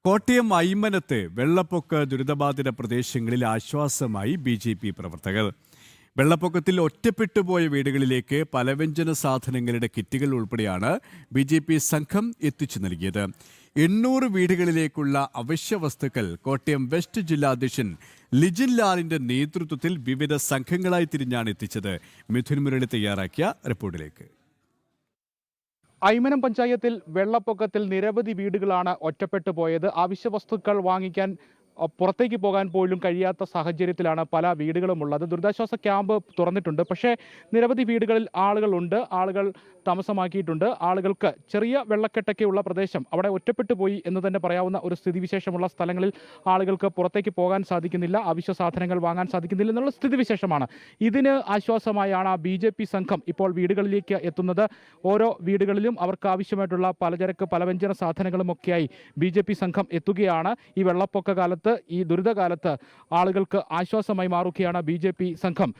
കോട്ടയം അയ്മനത്ത് വെള്ളപ്പൊക്ക ദുരിതബാധിത പ്രദേശങ്ങളിൽ ആശ്വാസമായി BJP പ്രവർത്തകർ. വെള്ളപ്പൊക്കത്തിൽ ഒറ്റപ്പെട്ടുപോയ വീടുകളിലേക്ക് പലവ്യഞ്ജന സാധനങ്ങളുടെ കിറ്റുകൾ ഉൾപ്പെടെയാണ് BJP സംഘം എത്തിച്ചു നൽകിയത്. 800 വീടുകളിലേക്കുള്ള അവശ്യ വസ്തുക്കൾ കോട്ടയം വെസ്റ്റ് ജില്ലാ അധ്യക്ഷൻ ലിജിൻ ലാലിന്റെ നേതൃത്വത്തിൽ വിവിധ സംഘങ്ങളായി തിരിഞ്ഞാണ് എത്തിച്ചത്. മിഥുൻ മുരളി തയ്യാറാക്കിയ റിപ്പോർട്ടിലേക്ക്. അയ്മനം പഞ്ചായത്തിൽ വെള്ളപ്പൊക്കത്തിൽ നിരവധി വീടുകളാണ് ഒറ്റപ്പെട്ടു പോയത്. ആവശ്യ വസ്തുക്കൾ വാങ്ങിക്കാൻ പുറത്തേക്ക് പോകാൻ പോലും കഴിയാത്ത സാഹചര്യത്തിലാണ് പല വീടുകളും ഉള്ളത്. ദുരിതാശ്വാസ ക്യാമ്പ് തുറന്നിട്ടുണ്ട്, പക്ഷേ നിരവധി വീടുകളിൽ ആളുകളുണ്ട്, ആളുകൾ താമസമാക്കിയിട്ടുണ്ട്. ആളുകൾക്ക് ചെറിയ വെള്ളക്കെട്ടൊക്കെയുള്ള പ്രദേശം അവിടെ ഒറ്റപ്പെട്ടു പോയി എന്ന് തന്നെ പറയാവുന്ന ഒരു സ്ഥിതിവിശേഷമുള്ള സ്ഥലങ്ങളിൽ ആളുകൾക്ക് പുറത്തേക്ക് പോകാൻ സാധിക്കുന്നില്ല, ആവശ്യ സാധനങ്ങൾ വാങ്ങാൻ സാധിക്കുന്നില്ല എന്നുള്ള സ്ഥിതിവിശേഷമാണ്. ഇതിന് ആശ്വാസമായാണ് BJP സംഘം ഇപ്പോൾ വീടുകളിലേക്ക് എത്തുന്നത്. ഓരോ വീടുകളിലും അവർക്ക് ആവശ്യമായിട്ടുള്ള പലചരക്ക് പലവ്യഞ്ജന സാധനങ്ങളുമൊക്കെയായി BJP സംഘം എത്തുകയാണ്. ഈ വെള്ളപ്പൊക്ക കാലത്ത്, ഈ ദുരിതകാലത്ത് ആളുകൾക്ക് ആശ്വാസമായി മാറുകയാണ് BJP സംഘം.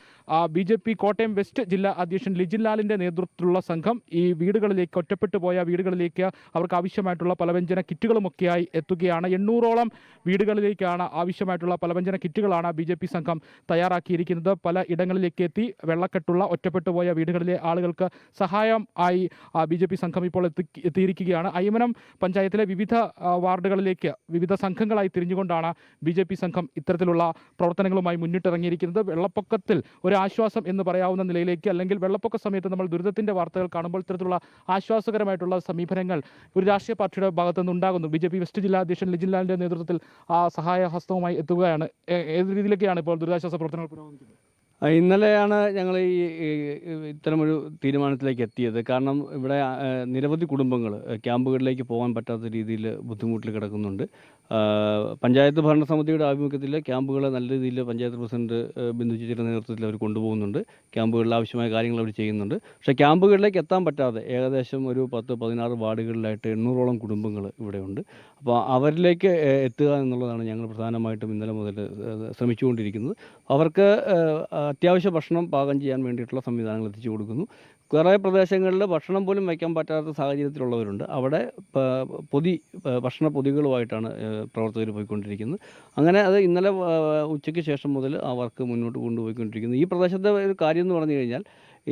BJP കോട്ടയം വെസ്റ്റ് ജില്ലാ അധ്യക്ഷൻ ലിജിൻ ലാലിന്റെ നേതൃത്വത്തിലുള്ള സംഘം ഈ വീടുകളിലേക്ക്, ഒറ്റപ്പെട്ടു പോയ വീടുകളിലേക്ക് അവർക്ക് ആവശ്യമായിട്ടുള്ള പലവ്യഞ്ജന കിറ്റുകളുമൊക്കെയായി എത്തുകയാണ്. 800ഓളം വീടുകളിലേക്കാണ് ആവശ്യമായിട്ടുള്ള പലവ്യഞ്ജന കിറ്റുകളാണ് BJP സംഘം തയ്യാറാക്കിയിരിക്കുന്നത്. പല ഇടങ്ങളിലേക്ക് എത്തി വെള്ളക്കെട്ടുള്ള ഒറ്റപ്പെട്ടു പോയ വീടുകളിലെ ആളുകൾക്ക് സഹായം ആയി BJP സംഘം ഇപ്പോൾ എത്തിയിരിക്കുകയാണ്. അയ്മനം പഞ്ചായത്തിലെ വിവിധ വാർഡുകളിലേക്ക് വിവിധ സംഘങ്ങളായി തിരിഞ്ഞുകൊണ്ടാണ് BJP സംഘം ഇത്തരത്തിലുള്ള പ്രവർത്തനങ്ങളുമായി മുന്നിട്ടിറങ്ങിയിരിക്കുന്നത്. വെള്ളപ്പൊക്കത്തിൽ ഒരു ആശ്വാസം എന്ന് പറയാവുന്ന നിലയിലേക്ക്, അല്ലെങ്കിൽ വെള്ളപ്പൊക്ക സമയത്ത് നമ്മൾ ദുരിതത്തിന്റെ വാർത്തകൾ കാണുമ്പോൾ ഇത്തരത്തിലുള്ള ആശ്വാസകരമായിട്ടുള്ള സമീപനങ്ങൾ ഒരു രാഷ്ട്രീയ പാർട്ടിയുടെ ഭാഗത്തു നിന്നുണ്ടാകുന്നു. BJP വെസ്റ്റ് ജില്ലാ അധ്യക്ഷൻ ലിജിൻ ലാലിന്റെ നേതൃത്വത്തിൽ ആ സഹായ ഹസ്തവുമായി എത്തുകയാണ്. ഏത് രീതിയിലേക്കാണ് ഇപ്പോൾ ദുരിതാശ്വാസ പ്രവർത്തനങ്ങൾ പുരോഗമിക്കുന്നത്? ഇന്നലെയാണ് ഞങ്ങൾ ഇത്തരമൊരു തീരുമാനത്തിലേക്ക് എത്തിയത്. കാരണം ഇവിടെ നിരവധി കുടുംബങ്ങൾ ക്യാമ്പുകളിലേക്ക് പോകാൻ പറ്റാത്ത രീതിയിൽ ബുദ്ധിമുട്ടിൽ കിടക്കുന്നുണ്ട്. പഞ്ചായത്ത് ഭരണസമിതിയുടെ ആഭിമുഖ്യത്തിൽ ക്യാമ്പുകളെ നല്ല രീതിയിൽ പഞ്ചായത്ത് പ്രസിഡന്റ് ബിന്ദു ചേച്ചിയുടെ നേതൃത്വത്തിൽ അവർ കൊണ്ടുപോകുന്നുണ്ട്. ക്യാമ്പുകളിൽ ആവശ്യമായ കാര്യങ്ങൾ അവർ ചെയ്യുന്നുണ്ട്. പക്ഷേ ക്യാമ്പുകളിലേക്ക് എത്താൻ പറ്റാതെ ഏകദേശം ഒരു 10-16 വാർഡുകളിലായിട്ട് 800ഓളം കുടുംബങ്ങൾ ഇവിടെയുണ്ട്. അപ്പോൾ അവരിലേക്ക് എത്തുക എന്നുള്ളതാണ് ഞങ്ങൾ പ്രധാനമായിട്ടും ഇന്നലെ മുതൽ ശ്രമിച്ചുകൊണ്ടിരിക്കുന്നത്. അവർക്ക് അത്യാവശ്യ ഭക്ഷണം പാകം ചെയ്യാൻ വേണ്ടിയിട്ടുള്ള സംവിധാനങ്ങൾ എത്തിച്ചു കൊടുക്കുന്നു. കുറേ പ്രദേശങ്ങളിൽ ഭക്ഷണം പോലും വയ്ക്കാൻ പറ്റാത്ത സാഹചര്യത്തിലുള്ളവരുണ്ട്. അവിടെ ഭക്ഷണ പൊതികളുമായിട്ടാണ് പ്രവർത്തകർ പോയിക്കൊണ്ടിരിക്കുന്നത്. അങ്ങനെ അത് ഇന്നലെ ഉച്ചയ്ക്ക് ശേഷം മുതൽ ആ വർക്ക് മുന്നോട്ട് കൊണ്ടുപോയിക്കൊണ്ടിരിക്കുന്നു. ഈ പ്രദേശത്തെ ഒരു കാര്യം എന്ന് പറഞ്ഞു കഴിഞ്ഞാൽ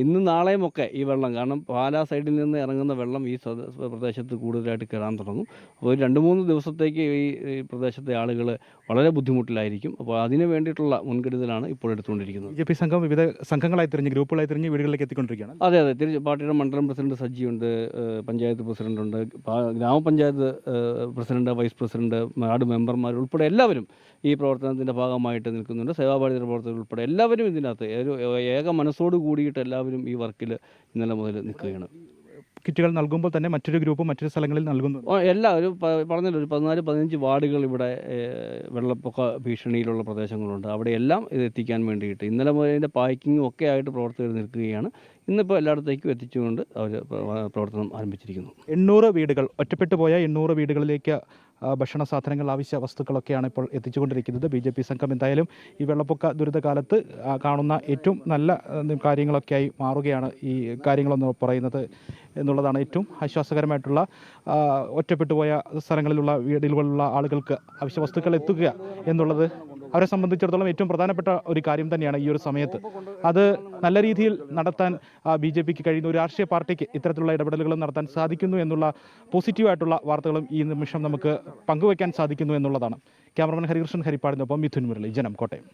ഇന്നും നാളെയുമൊക്കെ ഈ വെള്ളം, കാരണം പാലാ സൈഡിൽ നിന്ന് ഇറങ്ങുന്ന വെള്ളം ഈ പ്രദേശത്ത് കൂടുതലായിട്ട് കയറാൻ തുടങ്ങും. അപ്പോൾ 2-3 ദിവസത്തേക്ക് ഈ പ്രദേശത്തെ ആളുകൾ വളരെ ബുദ്ധിമുട്ടിലായിരിക്കും. അപ്പോൾ അതിന് വേണ്ടിയിട്ടുള്ള മുൻകരുതലാണ് ഇപ്പോൾ എടുത്തുകൊണ്ടിരിക്കുന്നത്. BJP സംഘം വിവിധ സംഘങ്ങളായി തിരിഞ്ഞ്, ഗ്രൂപ്പുകളായി തിരിഞ്ഞ് വീടുകളിലേക്ക് എത്തിക്കൊണ്ടിരിക്കുകയാണ്. അതെ, പാർട്ടിയുടെ മണ്ഡലം പ്രസിഡന്റ് സജിയുണ്ട്, പഞ്ചായത്ത് പ്രസിഡന്റുണ്ട്, ഗ്രാമപഞ്ചായത്ത് പ്രസിഡന്റ്, വൈസ് പ്രസിഡന്റ്, വാർഡ് മെമ്പർമാർ ഉൾപ്പെടെ എല്ലാവരും ഈ പ്രവർത്തനത്തിൻ്റെ ഭാഗമായിട്ട് നിൽക്കുന്നുണ്ട്. സേവാഭാരതിയുടെ പ്രവർത്തകർ ഉൾപ്പെടെ എല്ലാവരും ഇതിനകത്ത് ഏക മനസ്സോട് കൂടിയിട്ട് എല്ലാവരും ഈ വർക്കിൽ ഇന്നലെ മുതൽ നിൽക്കുകയാണ്. കിറ്റുകൾ നൽകുമ്പോൾ തന്നെ മറ്റൊരു ഗ്രൂപ്പ് മറ്റൊരു സ്ഥലങ്ങളിൽ നൽകുന്നു. എല്ലാവരും പറഞ്ഞല്ലോ, ഒരു 14-15 വാർഡുകൾ ഇവിടെ വെള്ളപ്പൊക്ക ഭീഷണിയിലുള്ള പ്രദേശങ്ങളുണ്ട്. അവിടെയെല്ലാം ഇത് എത്തിക്കാൻ വേണ്ടിയിട്ട് ഇന്നലെ മുതൽ ഇതിൻ്റെ പാക്കിങ്ങും ഒക്കെ ആയിട്ട് പ്രവർത്തകർ നിൽക്കുകയാണ്. ഇന്നിപ്പോൾ എല്ലായിടത്തേക്കും എത്തിച്ചുകൊണ്ട് അവർ പ്രവർത്തനം ആരംഭിച്ചിരിക്കുന്നു. 800 വീടുകൾ, ഒറ്റപ്പെട്ടു പോയ 800 വീടുകളിലേക്ക് ഭക്ഷണ സാധനങ്ങൾ, ആവശ്യ വസ്തുക്കളൊക്കെയാണ് ഇപ്പോൾ എത്തിച്ചുകൊണ്ടിരിക്കുന്നത്. BJP സംഘം എന്തായാലും ഈ വെള്ളപ്പൊക്ക ദുരിതകാലത്ത് കാണുന്ന ഏറ്റവും നല്ല കാര്യങ്ങളൊക്കെയായി മാറുകയാണ് ഈ കാര്യങ്ങളെന്ന് പറയുന്നത് എന്നുള്ളതാണ് ഏറ്റവും ആശ്വാസകരമായിട്ടുള്ള. ഒറ്റപ്പെട്ടു പോയ സ്ഥലങ്ങളിലുള്ള വീടുകളിലുള്ള ആളുകൾക്ക് ആവശ്യ വസ്തുക്കൾ എത്തുക എന്നുള്ളത് അവരെ സംബന്ധിച്ചിടത്തോളം ഏറ്റവും പ്രധാനപ്പെട്ട ഒരു കാര്യം തന്നെയാണ് ഈ ഒരു സമയത്ത്. അത് നല്ല രീതിയിൽ നടത്താൻ BJPക്ക് കഴിയുന്ന, ഒരു രാഷ്ട്രീയ പാർട്ടിക്ക് ഇത്തരത്തിലുള്ള ഇടപെടലുകളും നടത്താൻ സാധിക്കുന്നു എന്നുള്ള പോസിറ്റീവായിട്ടുള്ള വാർത്തകളും ഈ നിമിഷം നമുക്ക് പങ്കുവയ്ക്കാൻ സാധിക്കുന്നു എന്നുള്ളതാണ്. ക്യാമറമാൻ ഹരികൃഷ്ണൻ ഹരിപ്പാടിനൊപ്പം മിഥുൻ മുരളി, ജനം, കോട്ടയം.